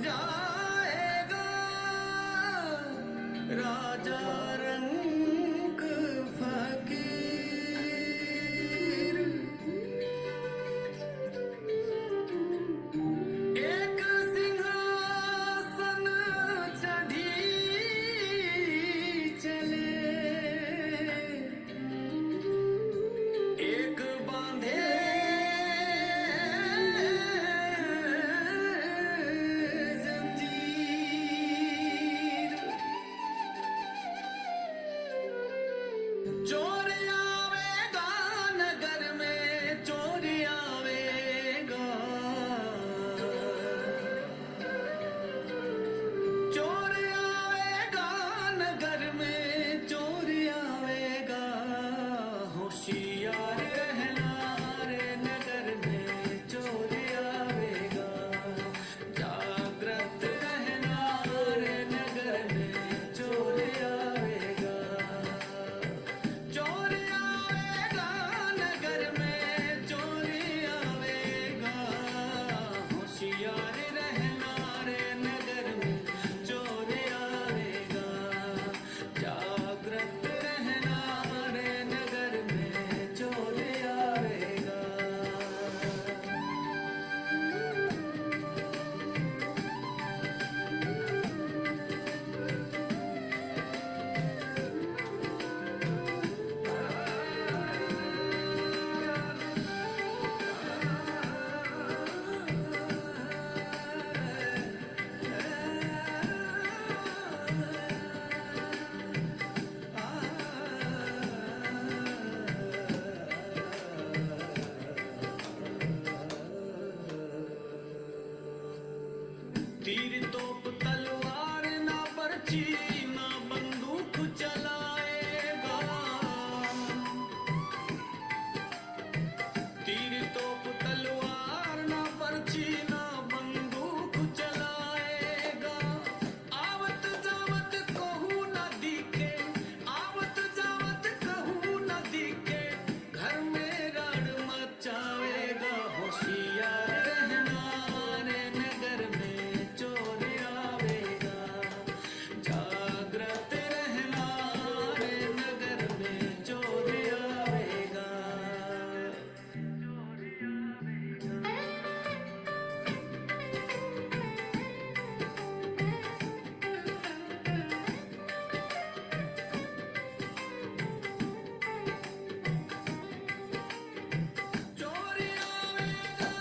जाएगा राजा रंग फकीर। एक सिंहासन चढ़ी चले, एक बांधे चोर आवेगा नगर में, चोर आवेगा, चोर आवेगा नगर में, चोर आवेगा। होशियार रहना रे नगर में चोर आवेगा, जागृत रहना रे नगर में चोर आवेगा। चोर आवेगा नगर में, चोर आवेगा, होशियार रहना रे नगर में चोर आवेगा, जागृत रहना रे नगर में चोर आवेगा। तीर तोप तलवार ना बर्छी ना बंदूक चलाएगा, तीर तोप तलवार ना बर्छी ना बंदूक चलाएगा। आवत जावत कहूँ न दिखे, आवत जावत कहूँ न दिखे, घर में रण मचावेगा। होशियार रहना रे नगर में चोर आवेगा, जागृत रहना रे नगर में चोर आवेगा। चोर आवेगा,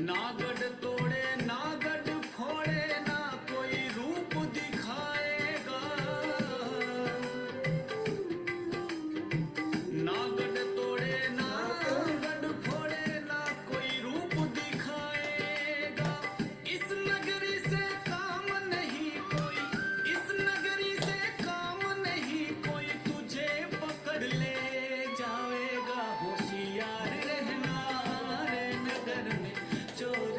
नागढ़ तोड़े नागढ़ फोड़े ना कोई रूप दिखाएगा, नागढ़ तोड़े नागढ़ फोड़े ना कोई रूप दिखाएगा। इस नगरी से काम नहीं कोई, इस नगरी से काम नहीं कोई, तुझे पकड़ ले जाएगा। होशियार रहना रे नगर में चोर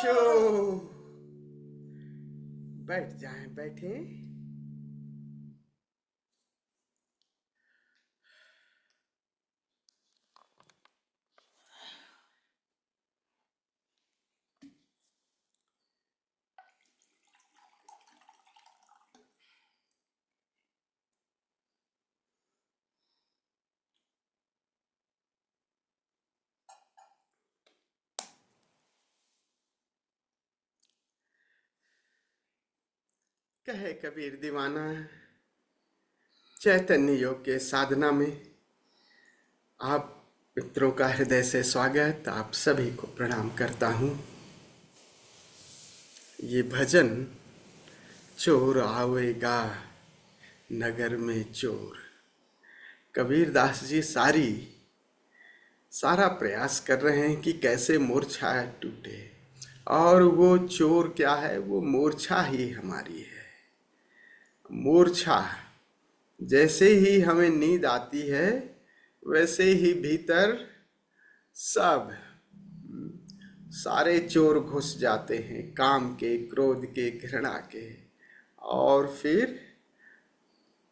शो। बैठ जाएं, बैठे। कहे कबीर दीवाना, चैतन्य योग के साधना में आप मित्रों का हृदय से स्वागत। आप सभी को प्रणाम करता हूँ। ये भजन चोर आवेगा नगर में चोर, कबीर दास जी सारा प्रयास कर रहे हैं कि कैसे मूर्छा टूटे, और वो चोर क्या है, वो मूर्छा ही हमारी है। मूर्छा, जैसे ही हमें नींद आती है वैसे ही भीतर सब सारे चोर घुस जाते हैं, काम के, क्रोध के, घृणा के। और फिर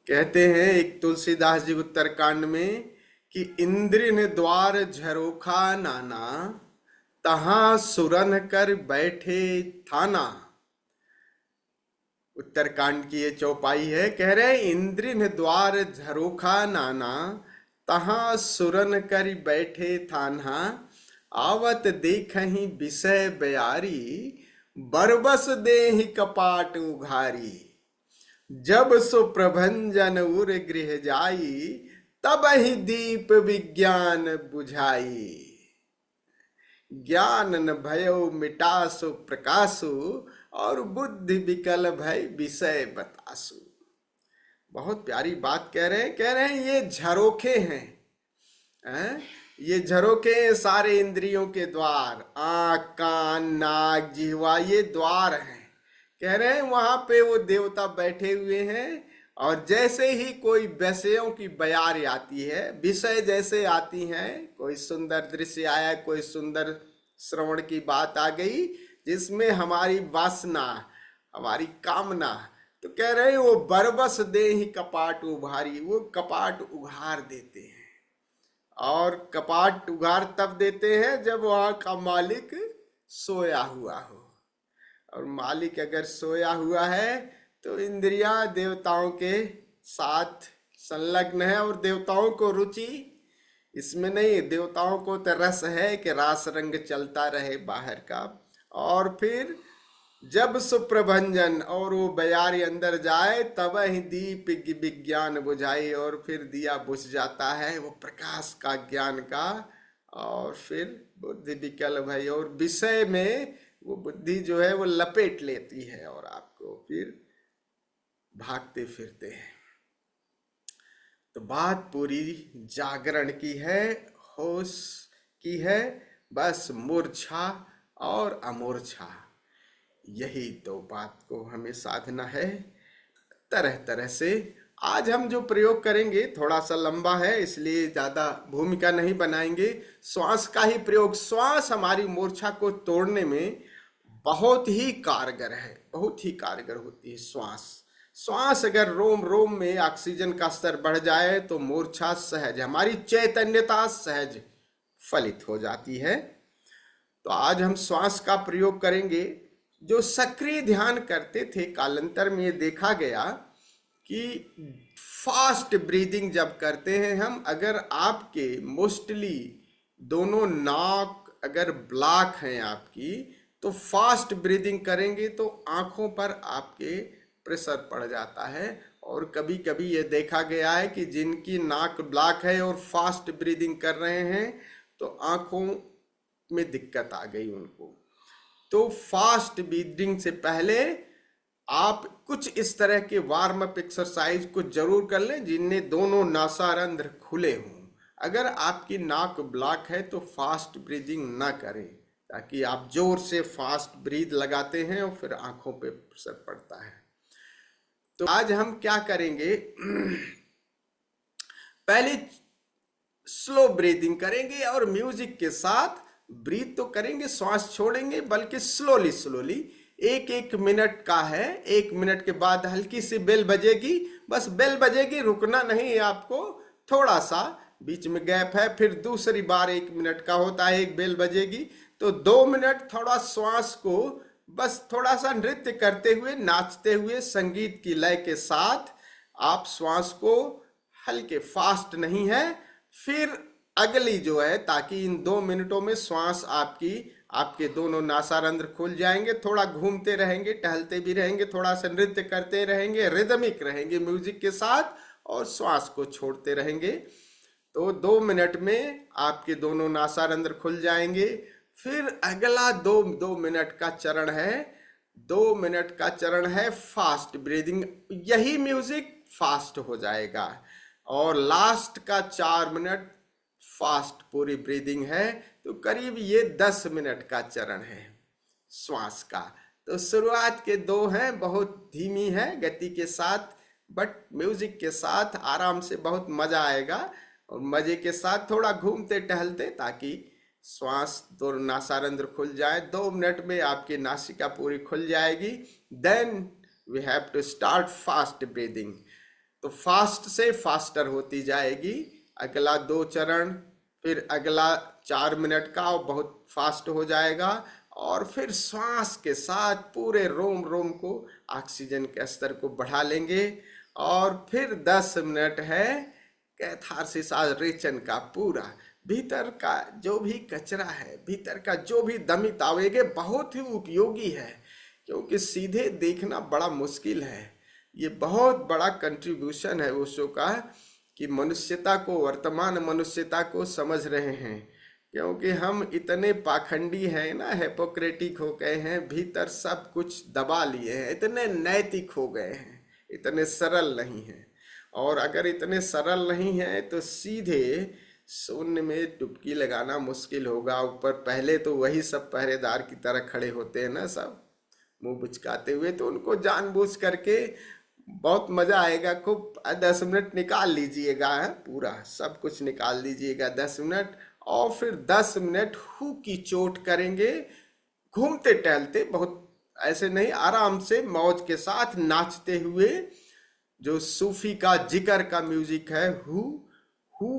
कहते हैं एक तुलसीदास जी उत्तरकांड में कि इंद्र ने द्वार झरोखा नाना, तहां सुरन कर बैठे थाना। उत्तरकांड की ये चौपाई है। कह रहे इंद्र ने द्वार झरोखा नाना, तहां सुरन कर बैठे थाना। आवत देखहि विषय बयारी, बरबस देहि कपाट उघारी। जब सो प्रभंजन उर गृह जाई, तब ही दीप विज्ञान बुझाई। ज्ञान न भयो मिटासु प्रकाशु, और बुद्धि विकल भय विषय बतासु। बहुत प्यारी बात कह रहे हैं ये झरोखे हैं, ये झरोखे सारे इंद्रियों के द्वार, आंख, कान, नाक, जिह्वा, ये द्वार हैं। कह रहे हैं वहां पे वो देवता बैठे हुए हैं, और जैसे ही कोई विषयों की बयार आती है, विषय जैसे आती हैं, कोई सुंदर दृश्य आया, कोई सुंदर श्रवण की बात आ गई जिसमें हमारी वासना, हमारी कामना, तो कह रहे हैं वो बरबस दे ही कपाट उभारी, वो कपाट उघार देते हैं। और कपाट उघार तब देते हैं जब वहां का मालिक सोया हुआ हो, और मालिक अगर सोया हुआ है तो इंद्रियां देवताओं के साथ संलग्न है, और देवताओं को रुचि इसमें नहीं, देवताओं को तो रस है कि रास रंग चलता रहे बाहर का। और फिर जब सुप्रभंजन, और वो बयारी अंदर जाए, तब ही दीप विज्ञान बुझाई, और फिर दिया बुझ जाता है वो प्रकाश का, ज्ञान का। और फिर बुद्धि विकल भई, और विषय में वो बुद्धि जो है वो लपेट लेती है, और आपको फिर भागते फिरते हैं। तो बात पूरी जागरण की है, होश की है, बस मूर्छा और अमूर्छा, यही तो बात को हमें साधना है तरह तरह से। आज हम जो प्रयोग करेंगे थोड़ा सा लंबा है, इसलिए ज्यादा भूमिका नहीं बनाएंगे। श्वास का ही प्रयोग, श्वास हमारी मूर्छा को तोड़ने में बहुत ही कारगर है, बहुत ही कारगर होती है श्वास। श्वास अगर रोम रोम में ऑक्सीजन का स्तर बढ़ जाए तो मूर्छा सहज, हमारी चैतन्यता सहज फलित हो जाती है। तो आज हम श्वास का प्रयोग करेंगे। जो सक्रिय ध्यान करते थे, कालांतर में ये देखा गया कि फास्ट ब्रीदिंग जब करते हैं हम, अगर आपके मोस्टली दोनों नाक अगर ब्लॉक हैं आपकी, तो फास्ट ब्रीदिंग करेंगे तो आंखों पर आपके प्रेशर पड़ जाता है। और कभी कभी ये देखा गया है कि जिनकी नाक ब्लॉक है और फास्ट ब्रीदिंग कर रहे हैं, तो आंखों में दिक्कत आ गई उनको। तो फास्ट ब्रीदिंग से पहले आप कुछ इस तरह के वार्म अप एक्सरसाइज को जरूर कर लें जिनमें दोनों नासारंध्र खुले हों। अगर आपकी नाक ब्लॉक है तो फास्ट ब्रीदिंग ना करें, ताकि आप जोर से फास्ट ब्रीद लगाते हैं और फिर आंखों पे प्रेशर पड़ता है। तो आज हम क्या करेंगे, पहले स्लो ब्रीदिंग करेंगे और म्यूजिक के साथ ब्रीथ तो करेंगे, श्वास छोड़ेंगे, बल्कि स्लोली स्लोली। एक एक मिनट का है, 1 मिनट के बाद हल्की सी बेल बजेगी, बस बेल बजेगी, रुकना नहीं है आपको। थोड़ा सा बीच में गैप है, फिर दूसरी बार 1 मिनट का होता है, एक बेल बजेगी, तो 2 मिनट थोड़ा श्वास को बस थोड़ा सा नृत्य करते हुए, नाचते हुए, संगीत की लय के साथ आप श्वास को हल्के, फास्ट नहीं है। फिर अगली जो है, ताकि इन 2 मिनटों में श्वास आपकी, आपके दोनों नासारंध्र खुल जाएंगे, थोड़ा घूमते रहेंगे, टहलते भी रहेंगे, थोड़ा सा नृत्य करते रहेंगे, रिदमिक रहेंगे म्यूजिक के साथ, और श्वास को छोड़ते रहेंगे। तो 2 मिनट में आपके दोनों नासारंध्र खुल जाएंगे। फिर अगला 2 मिनट का चरण है, 2 मिनट का चरण है फास्ट ब्रीदिंग। यही म्यूजिक फास्ट हो जाएगा। और लास्ट का 4 मिनट फास्ट पूरी ब्रीदिंग है। तो करीब ये 10 मिनट का चरण है श्वास का। तो शुरुआत के 2 हैं, बहुत धीमी है गति के साथ, बट म्यूजिक के साथ आराम से बहुत मजा आएगा, और मजे के साथ थोड़ा घूमते टहलते, ताकि श्वास दोनों नासारंध्र खुल जाए। 2 मिनट में आपकी नासिका पूरी खुल जाएगी। Then we have to start fast breathing. तो फास्ट से फास्टर होती जाएगी। अगला 2 चरण, फिर अगला 4 मिनट का, और बहुत फास्ट हो जाएगा। और फिर श्वास के साथ पूरे रोम रोम को, ऑक्सीजन के स्तर को बढ़ा लेंगे। और फिर 10 मिनट है कैथारसिस, रेचन का पूरा भीतर का जो भी कचरा है, भीतर का जो भी दमित आवेगे, बहुत ही उपयोगी है, क्योंकि सीधे देखना बड़ा मुश्किल है। ये बहुत बड़ा कंट्रीब्यूशन है ओशो का, कि मनुष्यता को, वर्तमान मनुष्यता को समझ रहे हैं। क्योंकि हम इतने पाखंडी हैं ना, हिपोक्रेटिक हो गए हैं, भीतर सब कुछ दबा लिए हैं, इतने नैतिक हो गए हैं, इतने सरल नहीं हैं। और अगर इतने सरल नहीं हैं तो सीधे शून्य में डुबकी लगाना मुश्किल होगा। ऊपर पहले तो वही सब पहरेदार की तरह खड़े होते हैं ना, सब मुंह बुचकाते हुए, तो उनको जानबूझ करके बहुत मजा आएगा। खूब 10 मिनट निकाल लीजिएगा, पूरा सब कुछ निकाल लीजिएगा 10 मिनट। और फिर 10 मिनट हु की चोट करेंगे, घूमते टहलते, बहुत ऐसे नहीं, आराम से मौज के साथ नाचते हुए। जो सूफी का जिक्र का म्यूजिक है, हु हु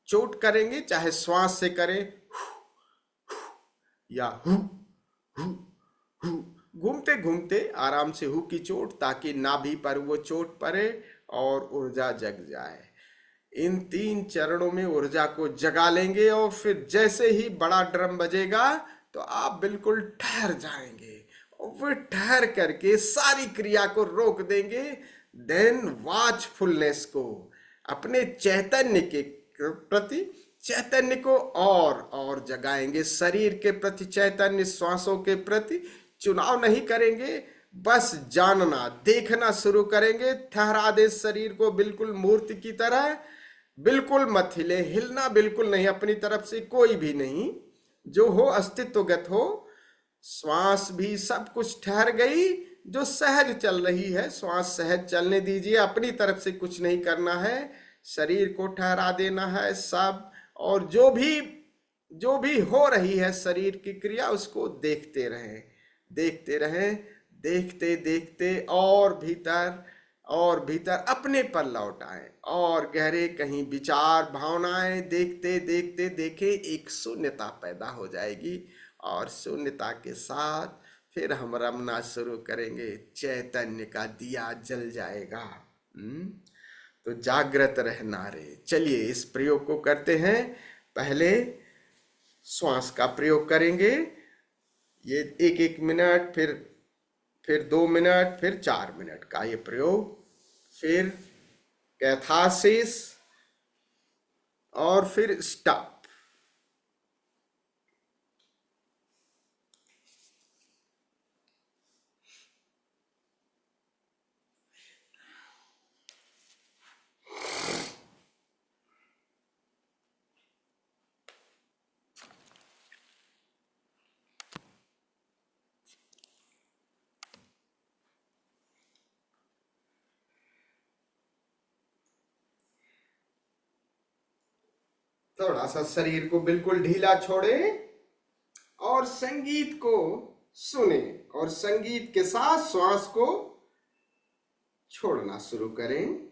चोट करेंगे, चाहे श्वास से करें, या हु हु हु, घूमते घूमते आराम से हु की चोट, ताकि नाभि पर वो चोट पड़े और ऊर्जा जग जाए। इन 3 चरणों में ऊर्जा को जगा लेंगे। और फिर जैसे ही बड़ा ड्रम बजेगा तो आप बिल्कुल ठहर जाएंगे, और फिर ठहर करके सारी क्रिया को रोक देंगे। देन वॉचफुलनेस को, अपने चैतन्य के प्रति, चैतन्य को और जगाएंगे। शरीर के प्रति चैतन्य, श्वासों के प्रति चुनाव नहीं करेंगे, बस जानना, देखना शुरू करेंगे। ठहरा दे शरीर को बिल्कुल मूर्ति की तरह, बिल्कुल मत हिले, हिलना बिल्कुल नहीं अपनी तरफ से, कोई भी नहीं, जो हो अस्तित्वगत हो। श्वास भी सब कुछ ठहर गई, जो सहज चल रही है, श्वास सहज चलने दीजिए, अपनी तरफ से कुछ नहीं करना है, शरीर को ठहरा देना है सब। और जो भी हो रही है शरीर की क्रिया, उसको देखते रहें, देखते रहें, देखते देखते और भीतर अपने पर लौट आए, और गहरे कहीं विचार, भावनाएं देखते देखते देखें, एक शून्यता पैदा हो जाएगी। और शून्यता के साथ फिर हम रमना शुरू करेंगे, चैतन्य का दिया जल जाएगा। तो जागृत रहना रे। चलिए इस प्रयोग को करते हैं। पहले श्वास का प्रयोग करेंगे, ये 1-1 मिनट, फिर 2 मिनट, फिर 4 मिनट का ये प्रयोग, फिर कैथारसिस, और फिर स्टॉप। थोड़ा सा शरीर को बिल्कुल ढीला छोड़े, और संगीत को सुने और संगीत के साथ श्वास को छोड़ना शुरू करें।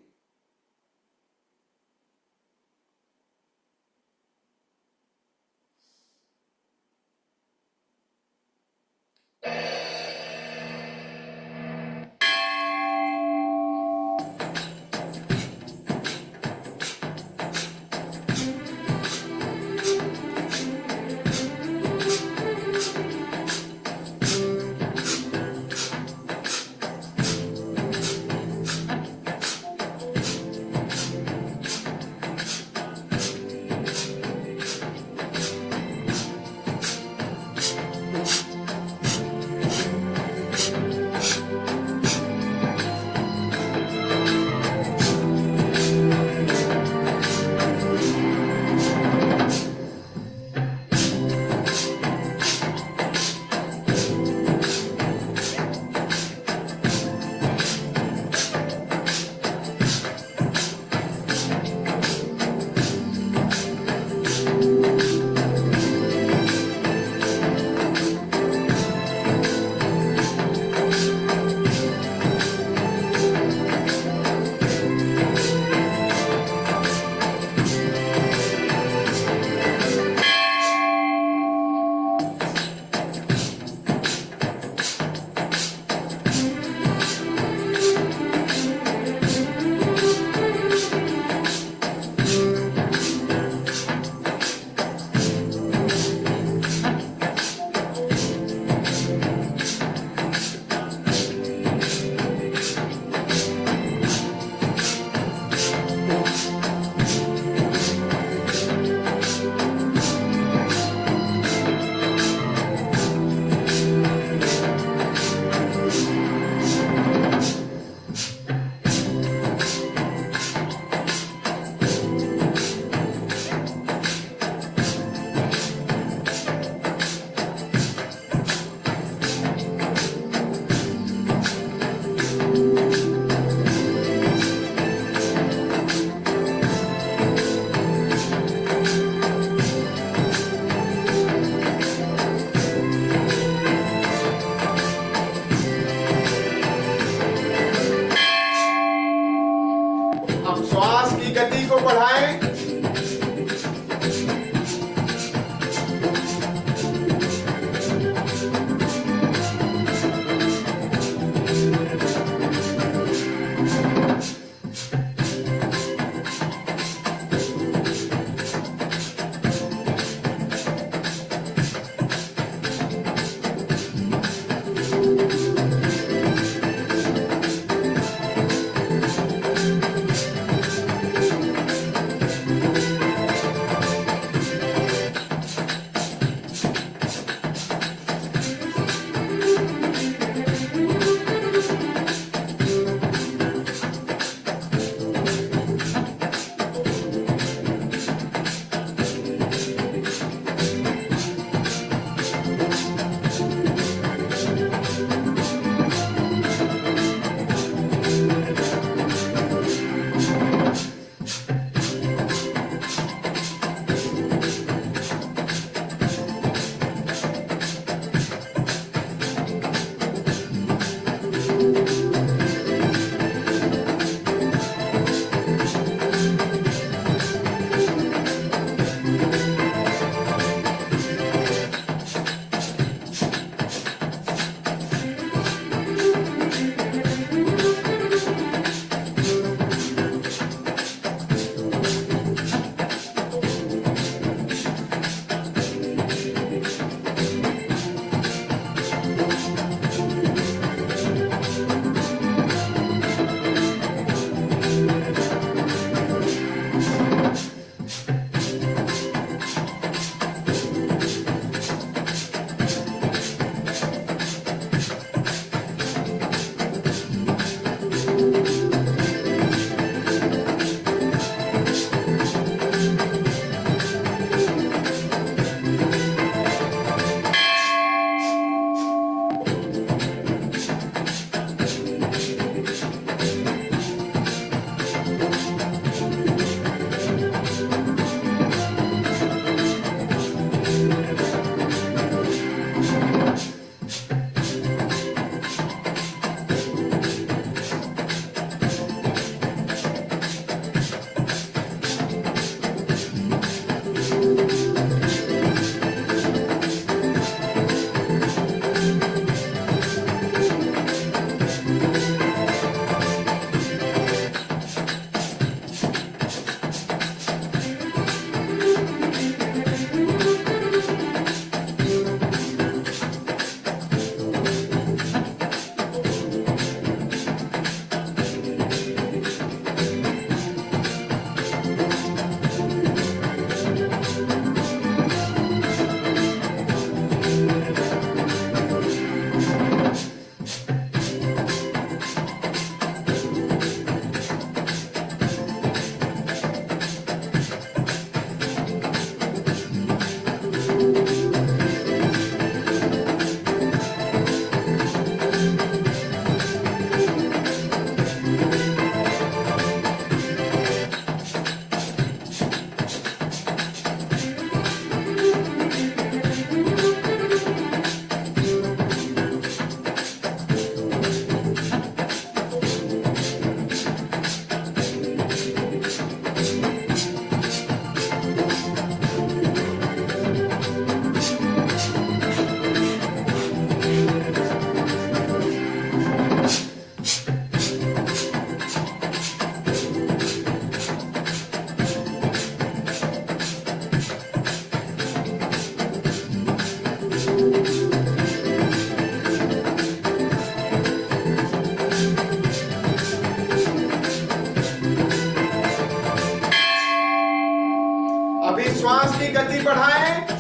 अभी श्वास की गति बढ़ाएं।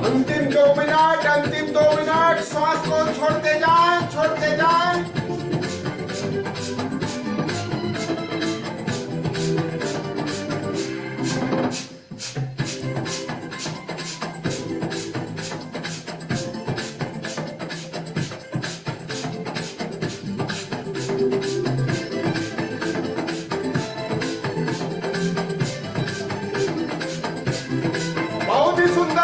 अंतिम 2 मिनट श्वास को छोड़ते जाएं, छोड़ते जाएं। बहुत ही सुंदर।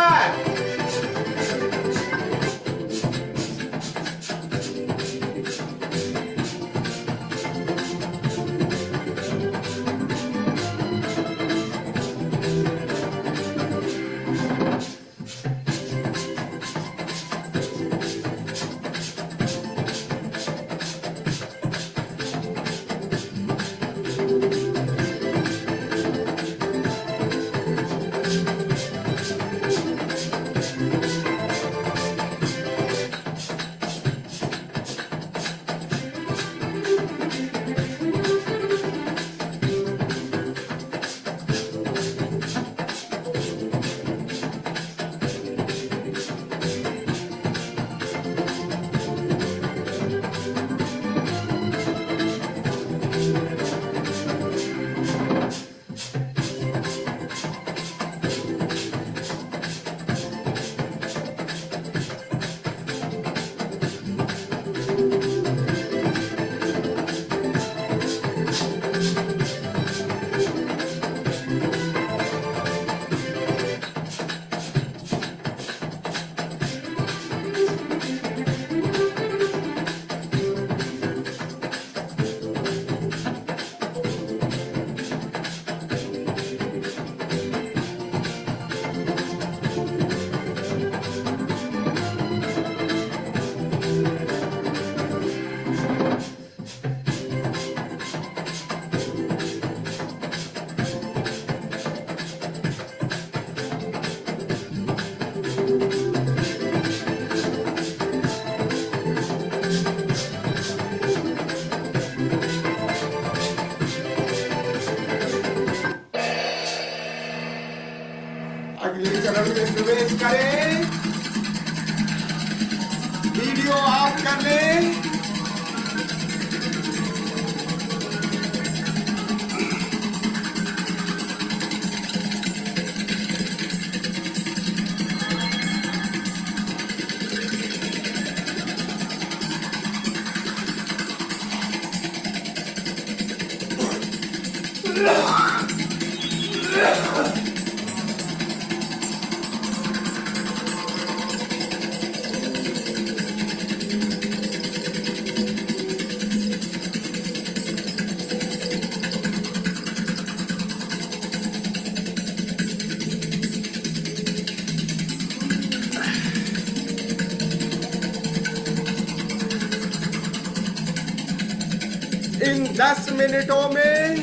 अगले चरण में प्रवेश करें। वीडियो ऑफ कर लें। इन 10 मिनटों में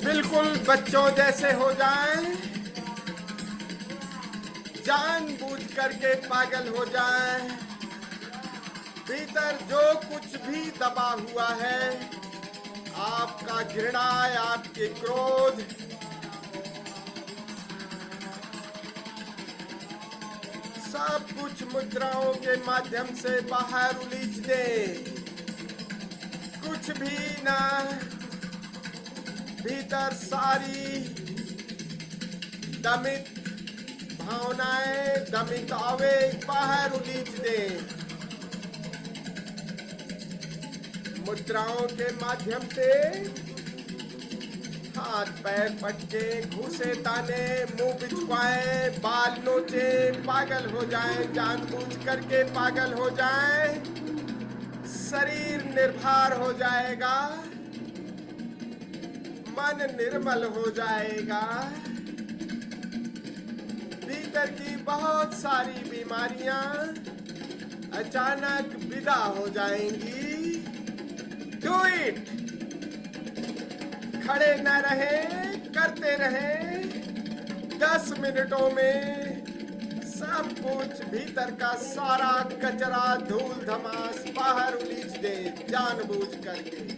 बिल्कुल बच्चों जैसे हो जाएं, जानबूझ करके पागल हो जाएं, भीतर जो कुछ भी दबा हुआ है, आपका घृणा, आपके क्रोध, सब कुछ मुद्राओं के माध्यम से बाहर उलीच दे। कुछ भी ना, भीतर सारी दमित भावनाएं, दमित आवेग बाहर उलीच दे। मुद्राओं के माध्यम से हाथ पैर पटके, घूसे ताने, मुंह बिचवाए, बाल नोचे, पागल हो जाए, जानबूझ करके पागल हो जाए, शरीर निर्भर हो जाएगा, मन निर्मल हो जाएगा, भीतर की बहुत सारी बीमारियां अचानक विदा हो जाएंगी। Do it. खड़े न रहे, करते रहे। 10 मिनटों में सब कुछ भीतर का सारा कचरा, धूल धमास बाहर उलीच दे, जानबूझ करके।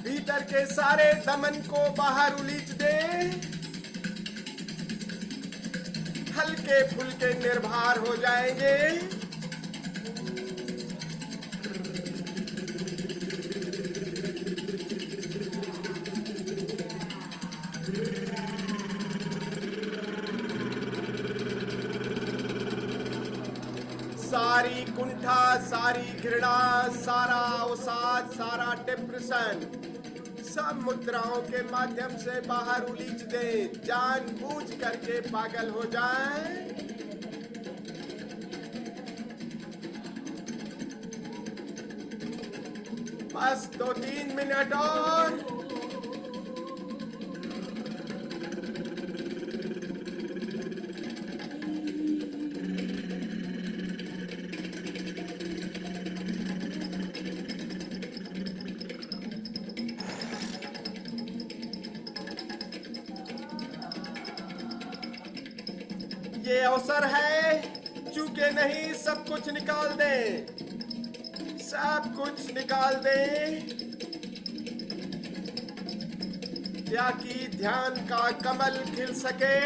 भीतर के सारे दमन को बाहर उलीच दे। हल्के फुल्के निर्भर हो जाएंगे। सारी कुंठा, सारी घृणा, सारा अवसाद, सारा डिप्रेशन सब मुद्राओं के माध्यम से बाहर उलीच दे। जानबूझ करके पागल हो जाए। बस 2-3 मिनट और। ये अवसर है, चूके नहीं, सब कुछ निकाल दे, सब कुछ निकाल दे, ताकि ध्यान का कमल खिल सके।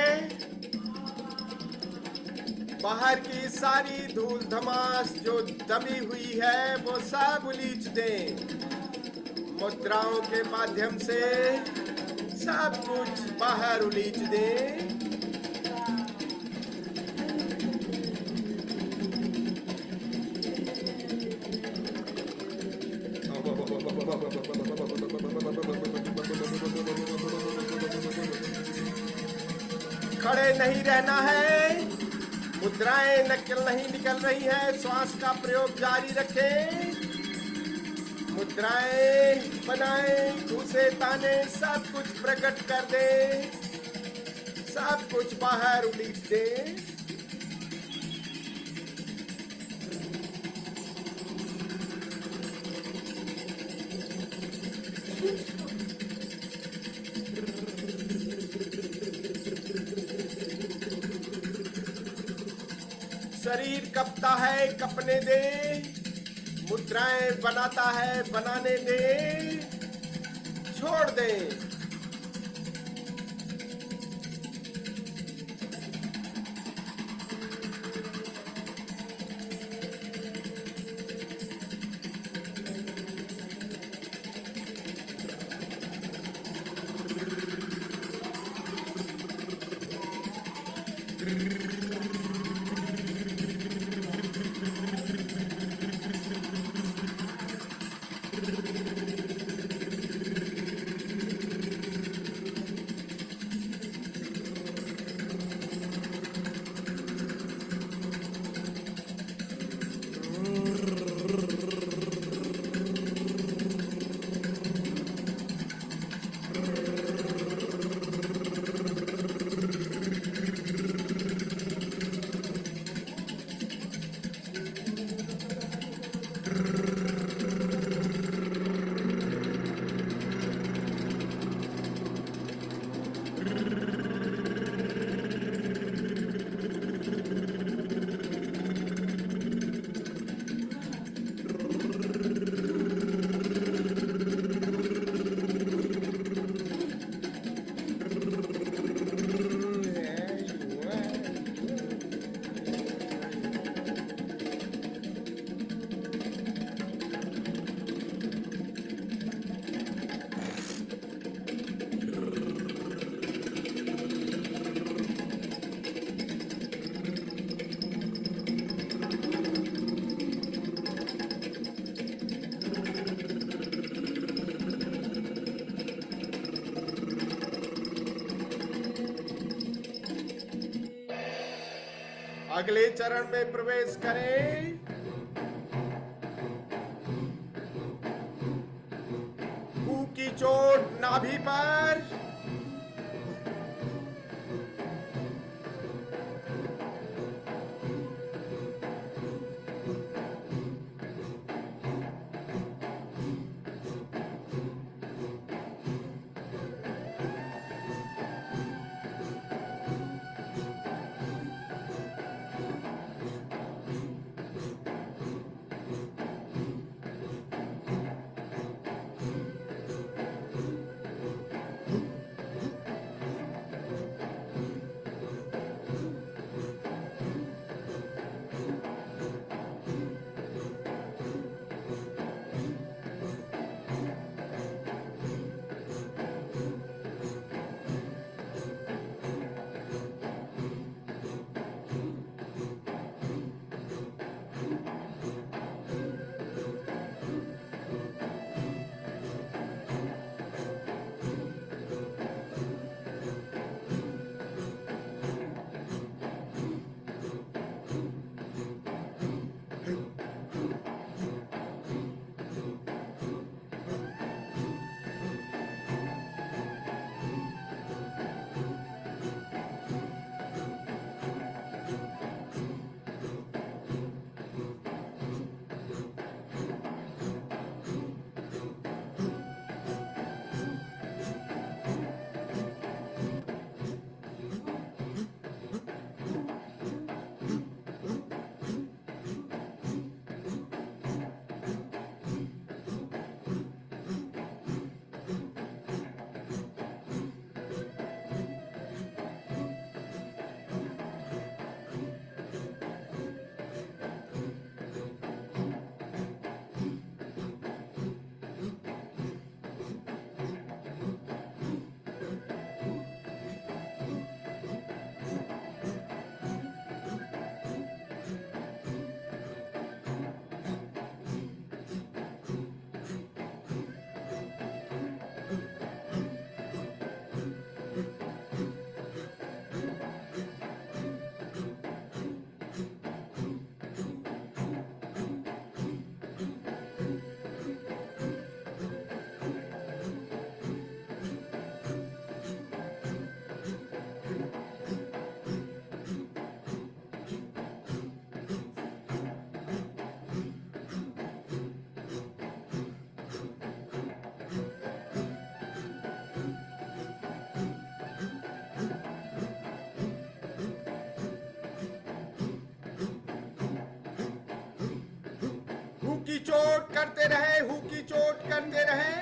बाहर की सारी धूल धमास जो दबी हुई है वो सब उलीच दें। मुद्राओं के माध्यम से सब कुछ बाहर उलीच दें। खड़े नहीं रहना है, मुद्राएं नहीं निकल रही है, श्वास का प्रयोग जारी रखें। मुद्राएं बनाएं, घूसे ताने सब कुछ प्रकट कर दे, सब कुछ बाहर उलीच दे। शरीर कपता है, कपने दे। मुद्राएं बनाता है, बनाने दे। छोड़ दे। अगले चरण में प्रवेश करें। मुंह की चोट नाभि पर, की चोट करते रहे, हु की चोट करते रहे।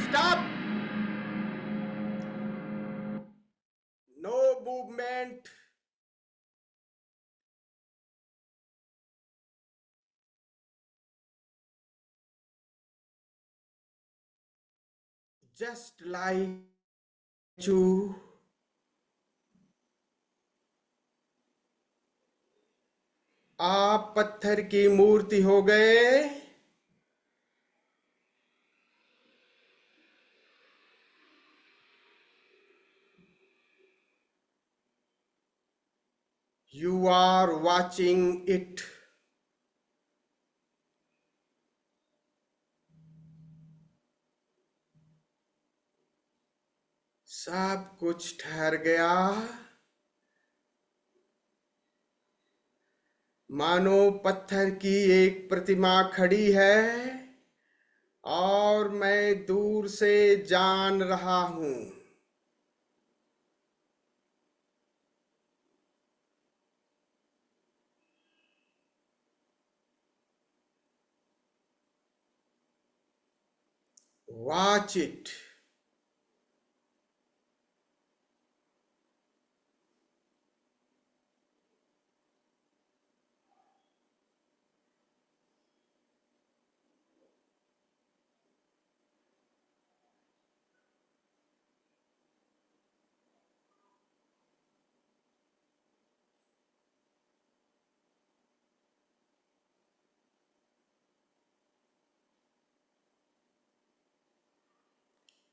Stop! No movement. Just like you. आप पत्थर की मूर्ति हो गए। You are watching it. सब कुछ ठहर गया, मानो पत्थर की एक प्रतिमा खड़ी है और मैं दूर से जान रहा हूं। Watch it.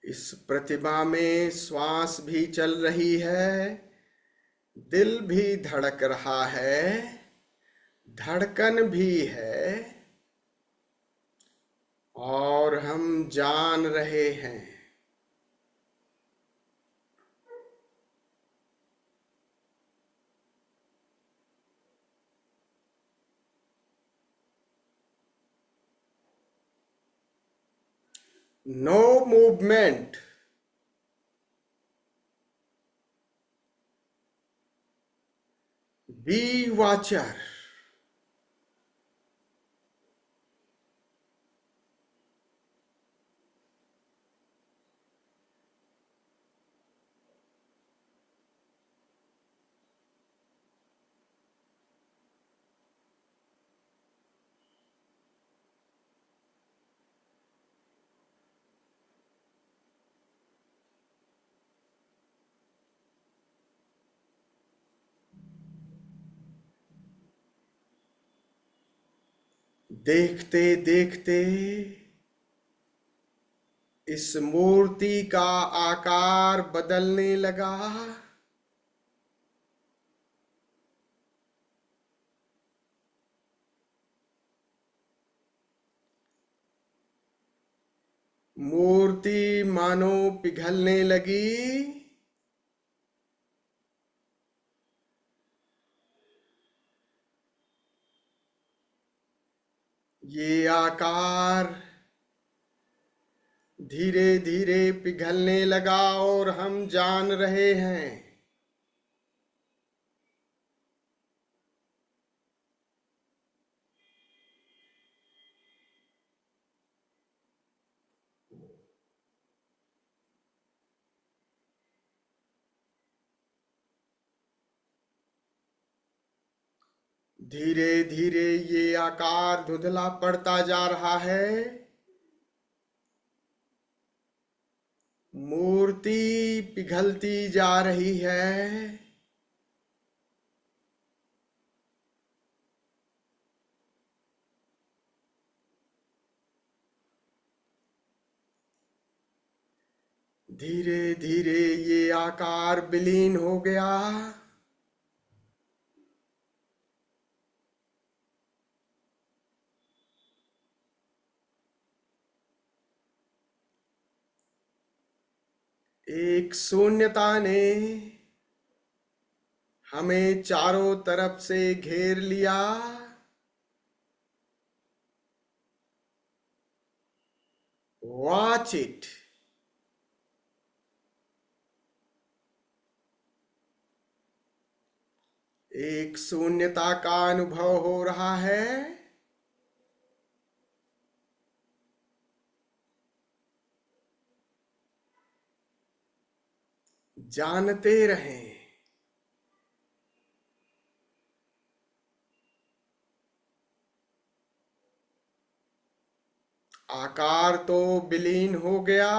इस प्रतिमा में श्वास भी चल रही है, दिल भी धड़क रहा है, धड़कन भी है, और हम जान रहे हैं। No movement. Be watcher. देखते देखते इस मूर्ति का आकार बदलने लगा। मूर्ति मानो पिघलने लगी। ये आकार धीरे धीरे पिघलने लगा और हम जान रहे हैं। धीरे धीरे ये आकार धुंधला पड़ता जा रहा है। मूर्ति पिघलती जा रही है। धीरे धीरे ये आकार विलीन हो गया। एक शून्यता ने हमें चारों तरफ से घेर लिया। Watch it. एक शून्यता का अनुभव हो रहा है। जानते रहें। आकार तो विलीन हो गया,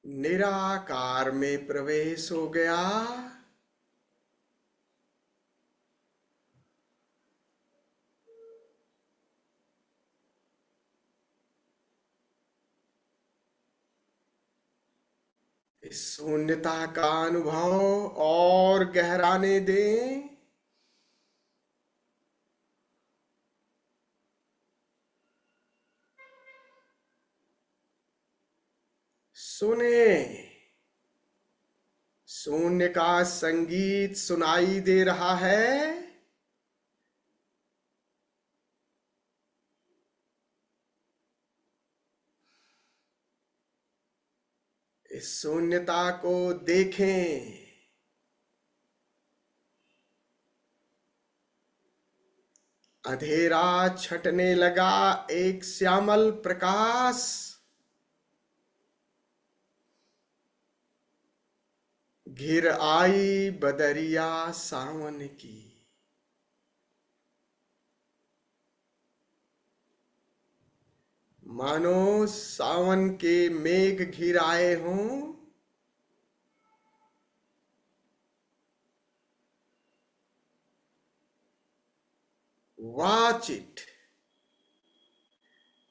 निराकार में प्रवेश हो गया। इस शून्यता का अनुभव और गहराने दें। सुने, शून्य का संगीत सुनाई दे रहा है। इस शून्यता को देखें। अंधेरा छटने लगा, एक श्यामल प्रकाश घिर आई बदरिया सावन की। मानो सावन के मेघ घिर आए हों। Watch it.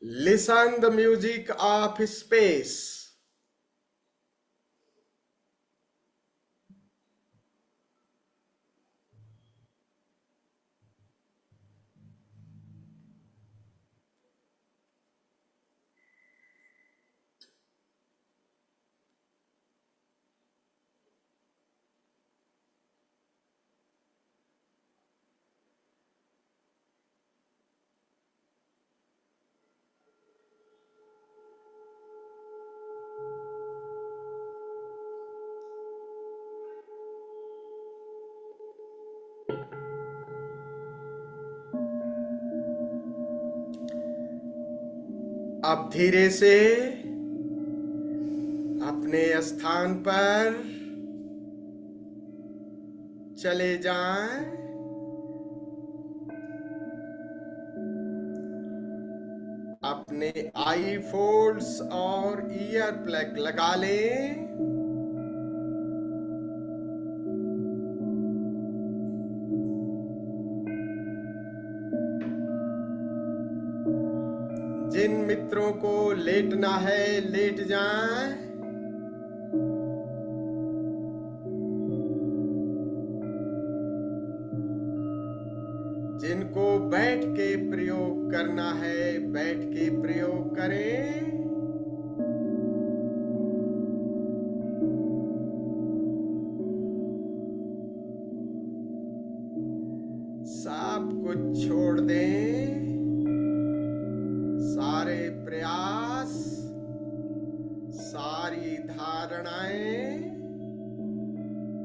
Listen the music of space. अब धीरे से अपने स्थान पर चले जाएं। अपने आई फोल्ड्स और ईयर प्लग लगा लें। जिन मित्रों को लेटना है लेट जाएं। जिनको बैठ के प्रयोग करना है बैठ के प्रयोग करें। सब कुछ छोड़ दें। सारे प्रयास, सारी धारणाएं,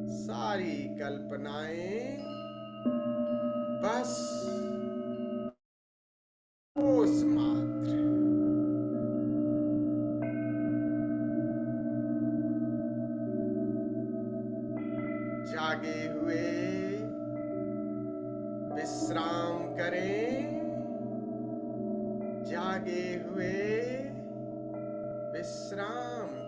सारी कल्पनाएं, बस होश मात्र। जागे हुए विश्राम करें। जागे हुए विश्राम